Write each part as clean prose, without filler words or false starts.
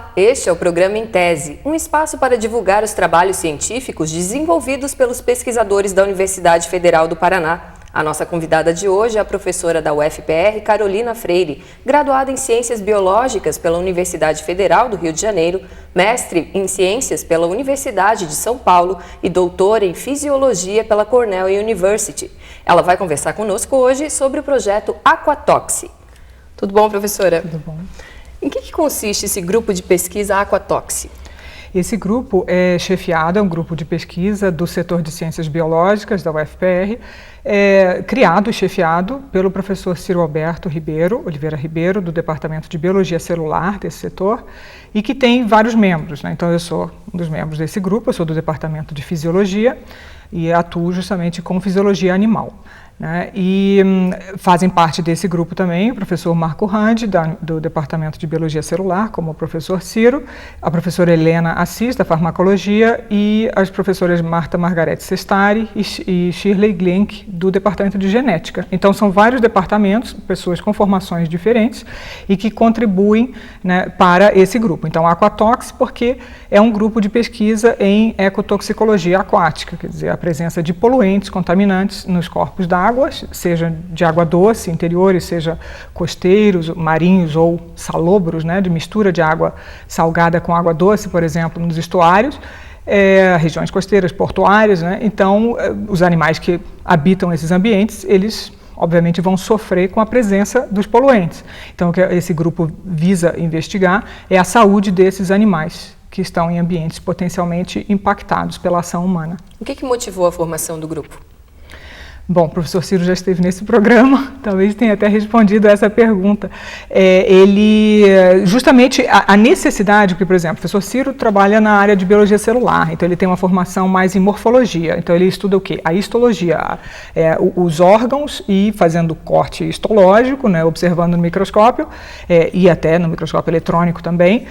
Olá, este é o programa Em Tese, um espaço para divulgar os trabalhos científicos desenvolvidos pelos pesquisadores da Universidade Federal do Paraná. A nossa convidada de hoje é a professora da UFPR, Carolina Freire, graduada em Ciências Biológicas pela Universidade Federal do Rio de Janeiro, mestre em Ciências pela Universidade de São Paulo e doutora em Fisiologia pela Cornell University. Ela vai conversar conosco hoje sobre o projeto Aquatoxi. Tudo bom, professora? Tudo bom. Em que consiste esse grupo de pesquisa Aquatoxi? Esse grupo é chefiado, é um grupo de pesquisa do setor de Ciências Biológicas da UFPR, criado e chefiado pelo professor Ciro Alberto Oliveira Ribeiro, do Departamento de Biologia Celular desse setor, e que tem vários membros, né? Então eu sou um dos membros desse grupo, eu sou do Departamento de Fisiologia e atuo justamente com Fisiologia Animal. Né? E fazem parte desse grupo também o professor Marco Randi, do Departamento de Biologia Celular, como o professor Ciro, a professora Helena Assis, da Farmacologia, e as professoras Marta Margarete Sestari e Shirley Glenk, do Departamento de Genética. Então são vários departamentos, pessoas com formações diferentes e que contribuem, né, para esse grupo. Então Aquatox, porque é um grupo de pesquisa em ecotoxicologia aquática, quer dizer, a presença de poluentes, contaminantes nos corpos d'água, seja de água doce, interiores, seja costeiros, marinhos ou salobros, né, de mistura de água salgada com água doce, por exemplo, nos estuários, regiões costeiras, portuárias, né? Então, os animais que habitam esses ambientes, eles obviamente vão sofrer com a presença dos poluentes. Então, o que esse grupo visa investigar é a saúde desses animais que estão em ambientes potencialmente impactados pela ação humana. O que motivou a formação do grupo? Bom, o professor Ciro já esteve nesse programa, talvez tenha até respondido a essa pergunta. Justamente a necessidade, porque, por exemplo, o professor Ciro trabalha na área de biologia celular, então ele tem uma formação mais em morfologia, então ele estuda o quê? A histologia, os órgãos e fazendo corte histológico, né, observando no microscópio, e até no microscópio eletrônico também,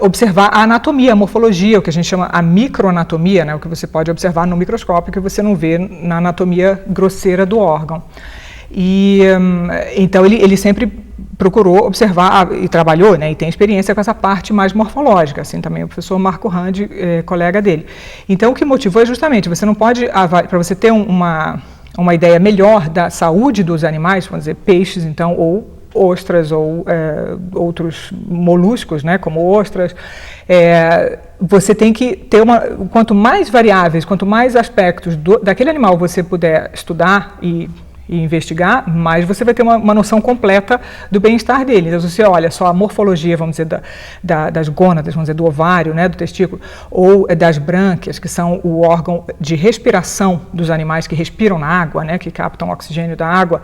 observar a anatomia, a morfologia, o que a gente chama a microanatomia, né, o que você pode observar no microscópio que você não vê na anatomia grosseira do órgão. E então ele sempre procurou observar e trabalhou, né, e tem experiência com essa parte mais morfológica, assim também o professor Marco Randi, colega dele. Então o que motivou é justamente, você não pode, para você ter uma ideia melhor da saúde dos animais, vamos dizer, peixes então, ou ostras ou outros moluscos, né, como ostras, você tem que ter quanto mais variáveis, quanto mais aspectos daquele animal você puder estudar e investigar, mais você vai ter uma noção completa do bem-estar dele. Então, você olha só a morfologia, vamos dizer, das gônadas, vamos dizer, do ovário, né, do testículo, ou das brânquias, que são o órgão de respiração dos animais que respiram na água, né, que captam oxigênio da água,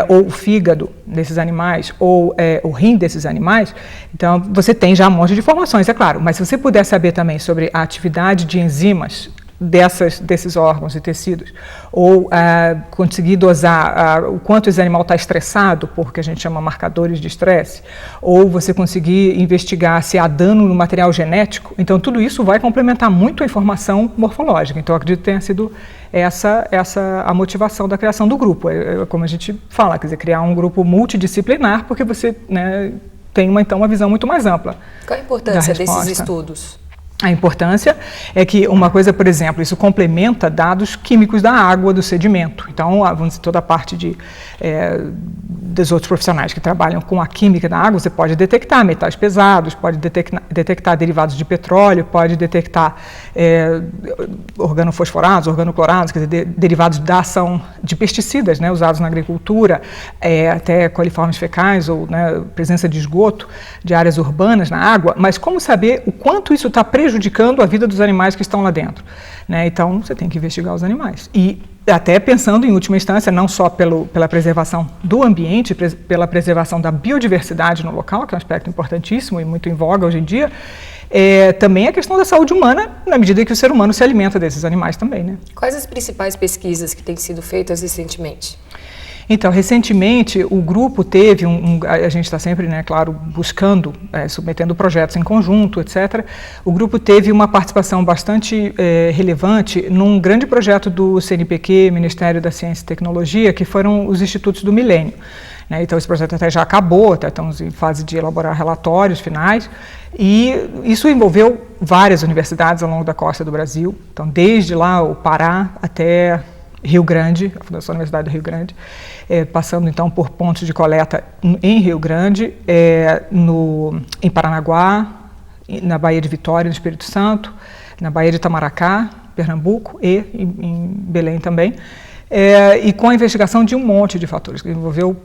ou o fígado desses animais, ou o rim desses animais. Então, você tem já um monte de informações, é claro, mas se você puder saber também sobre a atividade de enzimas desses órgãos e tecidos, ou conseguir dosar o quanto esse animal está estressado, por que a gente chama marcadores de estresse, ou você conseguir investigar se há dano no material genético, então tudo isso vai complementar muito a informação morfológica. Então eu acredito que tenha sido essa a motivação da criação do grupo, como a gente fala, quer dizer, criar um grupo multidisciplinar, porque você, né, tem uma visão muito mais ampla. Qual a importância desses estudos? A importância é que uma coisa, por exemplo, isso complementa dados químicos da água, do sedimento. Então, vamos dizer, toda a parte dos outros profissionais que trabalham com a química da água, você pode detectar metais pesados, pode detectar derivados de petróleo, pode detectar organofosforados, organoclorados, quer dizer, derivados da ação de pesticidas, né, usados na agricultura, até coliformes fecais ou, né, presença de esgoto de áreas urbanas na água, mas como saber o quanto isso está prejudicando a vida dos animais que estão lá dentro, né? Então você tem que investigar os animais e até pensando em última instância não só pela preservação do ambiente, pela preservação da biodiversidade no local, que é um aspecto importantíssimo e muito em voga hoje em dia, também a questão da saúde humana, na medida que o ser humano se alimenta desses animais também, né? Quais as principais pesquisas que têm sido feitas recentemente? Então, recentemente, o grupo teve, a gente está sempre, né, claro, buscando, submetendo projetos em conjunto, etc. O grupo teve uma participação bastante relevante num grande projeto do CNPq, Ministério da Ciência e Tecnologia, que foram os Institutos do Milênio. né? Então esse projeto até já acabou, até estamos em fase de elaborar relatórios finais, e isso envolveu várias universidades ao longo da costa do Brasil, então desde lá o Pará até Rio Grande, a Fundação Universidade do Rio Grande, passando então por pontos de coleta em Rio Grande, em Paranaguá, na Baía de Vitória, no Espírito Santo, na Baía de Itamaracá, Pernambuco e em Belém também, e com a investigação de um monte de fatores, que envolveu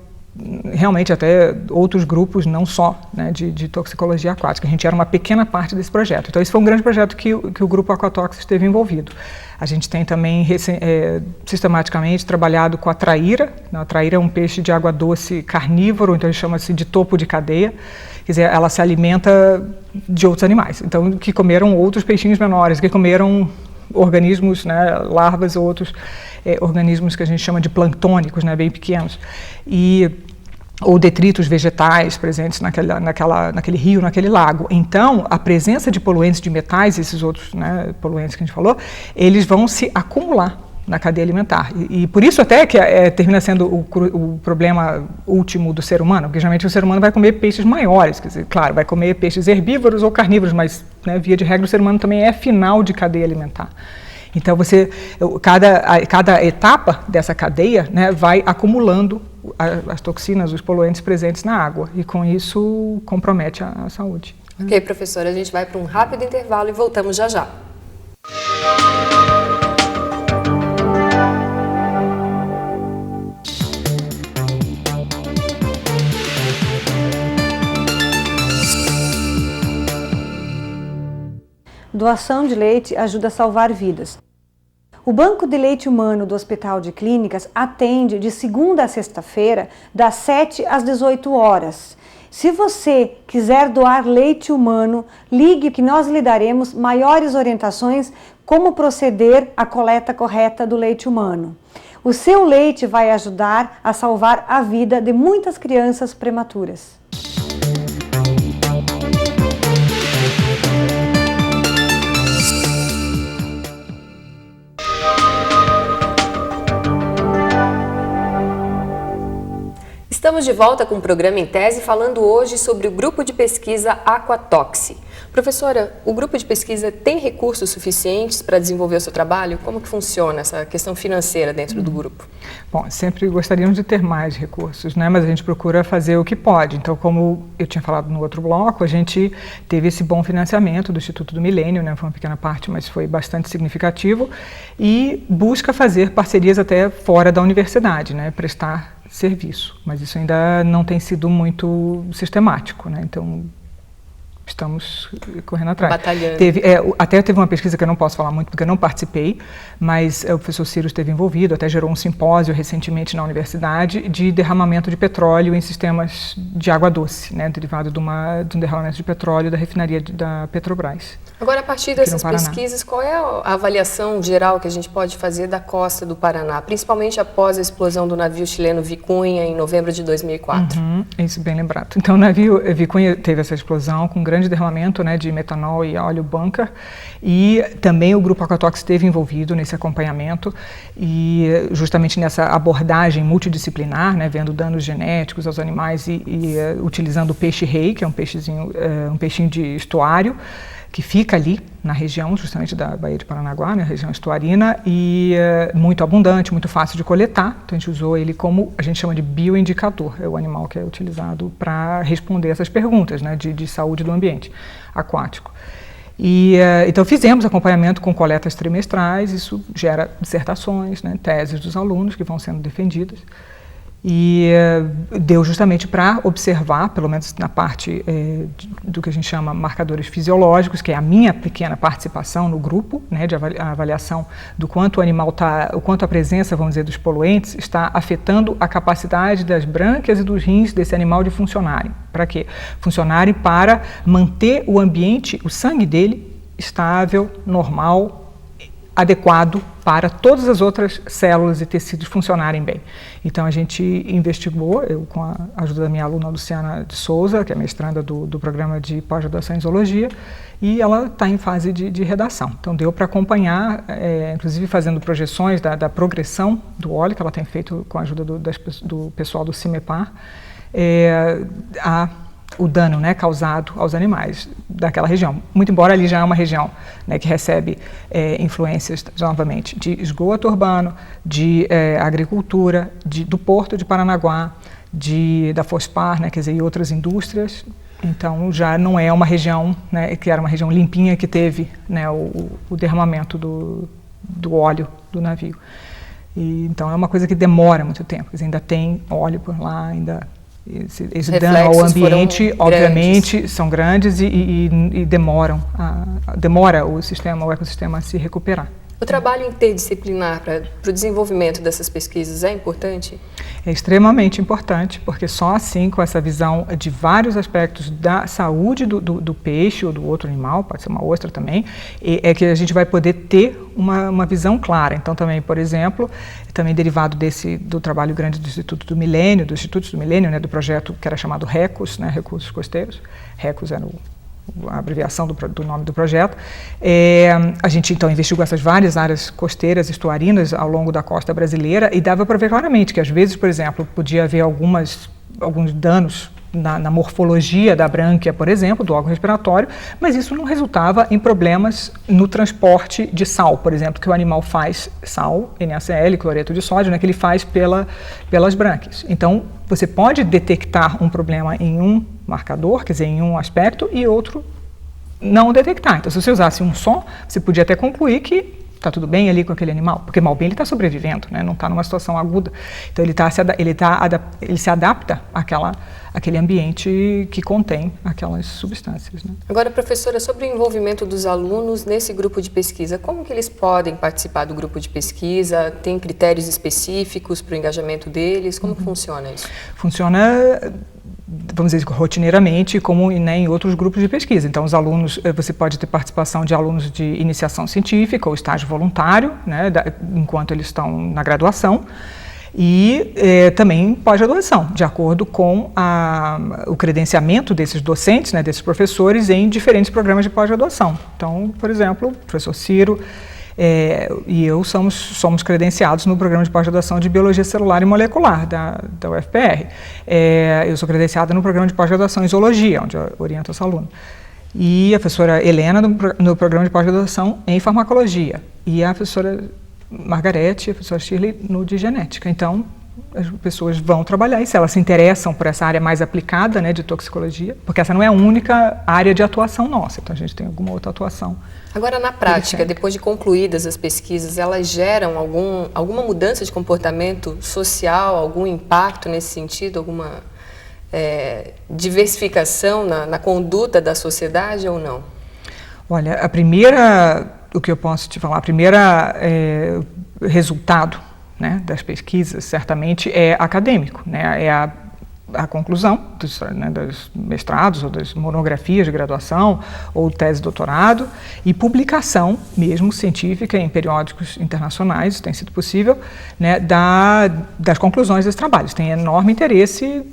realmente até outros grupos, não só, né, de toxicologia aquática. A gente era uma pequena parte desse projeto. Então esse foi um grande projeto que o grupo Aquatox esteve envolvido. A gente tem também sistematicamente trabalhado com a traíra. A traíra é um peixe de água doce carnívoro, então chama-se de topo de cadeia. Quer dizer, ela se alimenta de outros animais, então que comeram outros peixinhos menores, que comeram organismos, né, larvas ou outros organismos que a gente chama de planctônicos, né, bem pequenos, ou detritos vegetais presentes naquele rio, naquele lago. Então, a presença de poluentes de metais, esses outros, né, poluentes que a gente falou, eles vão se acumular na cadeia alimentar. E por isso até que termina sendo o problema último do ser humano, porque geralmente o ser humano vai comer peixes maiores, quer dizer, claro, vai comer peixes herbívoros ou carnívoros, mas, né, via de regra o ser humano também é final de cadeia alimentar. Então cada etapa dessa cadeia, né, vai acumulando as toxinas, os poluentes presentes na água, e com isso compromete a saúde. Ok, professora, a gente vai para um rápido intervalo e voltamos já já. Doação de leite ajuda a salvar vidas. O Banco de Leite Humano do Hospital de Clínicas atende de segunda a sexta-feira, das 7 às 18 horas. Se você quiser doar leite humano, ligue que nós lhe daremos maiores orientações como proceder à coleta correta do leite humano. O seu leite vai ajudar a salvar a vida de muitas crianças prematuras. Estamos de volta com o programa Em Tese, falando hoje sobre o grupo de pesquisa Aquatox. Professora, o grupo de pesquisa tem recursos suficientes para desenvolver o seu trabalho? Como que funciona essa questão financeira dentro do grupo? Bom, sempre gostaríamos de ter mais recursos, né? Mas a gente procura fazer o que pode. Então, como eu tinha falado no outro bloco, a gente teve esse bom financiamento do Instituto do Milênio, né? Foi uma pequena parte, mas foi bastante significativo, e busca fazer parcerias até fora da universidade, né? Prestar serviço, mas isso ainda não tem sido muito sistemático, né? Então estamos correndo atrás. Batalhando. Até teve uma pesquisa que eu não posso falar muito porque eu não participei, mas o professor Ciro esteve envolvido, até gerou um simpósio recentemente na universidade de derramamento de petróleo em sistemas de água doce, né, derivado de um derramamento de petróleo da refinaria da Petrobras. Agora, a partir dessas pesquisas, qual é a avaliação geral que a gente pode fazer da costa do Paraná, principalmente após a explosão do navio chileno Vicunha em novembro de 2004? Isso, bem lembrado. Então, o navio Vicunha teve essa explosão com grande derramamento, né, de metanol e óleo bunker, e também o Grupo Aquatox esteve envolvido nesse acompanhamento e justamente nessa abordagem multidisciplinar, né, vendo danos genéticos aos animais e utilizando o peixe-rei, que é um peixinho de estuário, que fica ali na região justamente da Baía de Paranaguá, né, região estuarina, e muito abundante, muito fácil de coletar. Então a gente usou ele como, a gente chama de bioindicador, é o animal que é utilizado para responder essas perguntas, né, de saúde do ambiente aquático. E então fizemos acompanhamento com coletas trimestrais, isso gera dissertações, né, teses dos alunos que vão sendo defendidas. E deu justamente para observar, pelo menos na parte do que a gente chama marcadores fisiológicos, que é a minha pequena participação no grupo, né, de avaliação do quanto o animal está, o quanto a presença, vamos dizer, dos poluentes está afetando a capacidade das brânquias e dos rins desse animal de funcionarem. Para quê? Funcionarem para manter o ambiente, o sangue dele, estável, normal, adequado para todas as outras células e tecidos funcionarem bem. Então a gente investigou, eu com a ajuda da minha aluna Luciana de Souza, que é mestranda do programa de pós-graduação em zoologia, e ela está em fase de redação. Então deu para acompanhar, inclusive fazendo projeções da progressão do óleo, que ela tem feito com a ajuda do pessoal do CIMEPAR, o dano, né, causado aos animais daquela região. Muito embora ali já é uma região, né, que recebe influências, novamente, de esgoto urbano, de agricultura, do Porto de Paranaguá, da Fospar, né, quer dizer, e outras indústrias. Então já não é uma região, né, que era uma região limpinha que teve, né, o derramamento do óleo do navio. Então é uma coisa que demora muito tempo, quer dizer, ainda tem óleo por lá, ainda... Esse dano ao ambiente, obviamente, são grandes e demora o ecossistema a se recuperar. O trabalho interdisciplinar para o desenvolvimento dessas pesquisas é importante? É extremamente importante, porque só assim, com essa visão de vários aspectos da saúde do peixe ou do outro animal, pode ser uma ostra também, é que a gente vai poder ter uma visão clara. Então também, por exemplo, também derivado do trabalho grande do Institutos do Milênio, né, do projeto que era chamado RECOS, né, Recursos Costeiros, RECOS era a abreviação do nome do projeto. A gente então investigou essas várias áreas costeiras, estuarinas ao longo da costa brasileira e dava para ver claramente que às vezes, por exemplo, podia haver alguns danos na morfologia da brânquia, por exemplo, do órgão respiratório, mas isso não resultava em problemas no transporte de sal, por exemplo, que o animal faz sal, NaCl, cloreto de sódio, né, que ele faz pelas brânquias. Então, você pode detectar um problema em um marcador, quer dizer, em um aspecto, e outro não detectar. Então, se você usasse um só, você podia até concluir que está tudo bem ali com aquele animal, porque mal bem ele está sobrevivendo, né? Não está numa situação aguda. Então ele se adapta àquele ambiente que contém aquelas substâncias, né? Agora, professora, sobre o envolvimento dos alunos nesse grupo de pesquisa, como que eles podem participar do grupo de pesquisa? Tem critérios específicos para o engajamento deles? Como que funciona isso? Funciona, vamos dizer, rotineiramente, como, né, em outros grupos de pesquisa. Então, os alunos, você pode ter participação de alunos de iniciação científica ou estágio voluntário, né, enquanto eles estão na graduação, e também pós-graduação, de acordo com o credenciamento desses docentes, né, desses professores, em diferentes programas de pós-graduação. Então, por exemplo, o professor Ciro e eu somos credenciados no programa de pós-graduação de Biologia Celular e Molecular da UFPR. Eu sou credenciada no programa de pós-graduação em Zoologia, onde eu oriento essa aluna. E a professora Helena no programa de pós-graduação em Farmacologia. E a professora Margarete e a professora Shirley no de Genética. Então, as pessoas vão trabalhar e se elas se interessam por essa área mais aplicada, né, de toxicologia, porque essa não é a única área de atuação nossa, então a gente tem alguma outra atuação. Agora, na prática, depois de concluídas as pesquisas, elas geram alguma mudança de comportamento social, algum impacto nesse sentido, alguma diversificação na conduta da sociedade ou não? Olha, o que eu posso te falar, resultado, né, das pesquisas, certamente é acadêmico, né, é a conclusão dos mestrados ou das monografias de graduação ou tese de doutorado e publicação mesmo científica em periódicos internacionais, isso tem sido possível, né, das conclusões desses trabalhos. Tem enorme interesse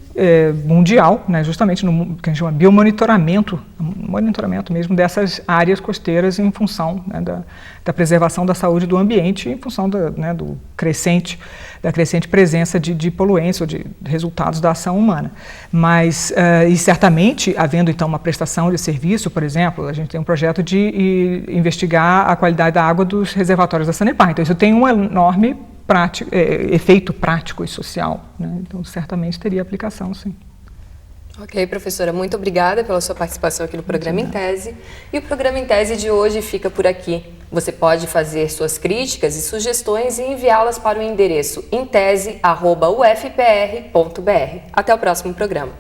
mundial, né, justamente no que a gente chama monitoramento mesmo dessas áreas costeiras em função, né, da preservação da saúde do ambiente, em função da crescente presença de poluentes ou de resultados da ação humana. Mas, e certamente, havendo então uma prestação de serviço, por exemplo, a gente tem um projeto de investigar a qualidade da água dos reservatórios da Sanepar. Então, isso tem um enorme efeito prático e social, né? Então, certamente teria aplicação, sim. Ok, professora, muito obrigada pela sua participação aqui no Programa em Tese. E o Programa em Tese de hoje fica por aqui. Você pode fazer suas críticas e sugestões e enviá-las para o endereço intese@ufpr.br. Até o próximo programa.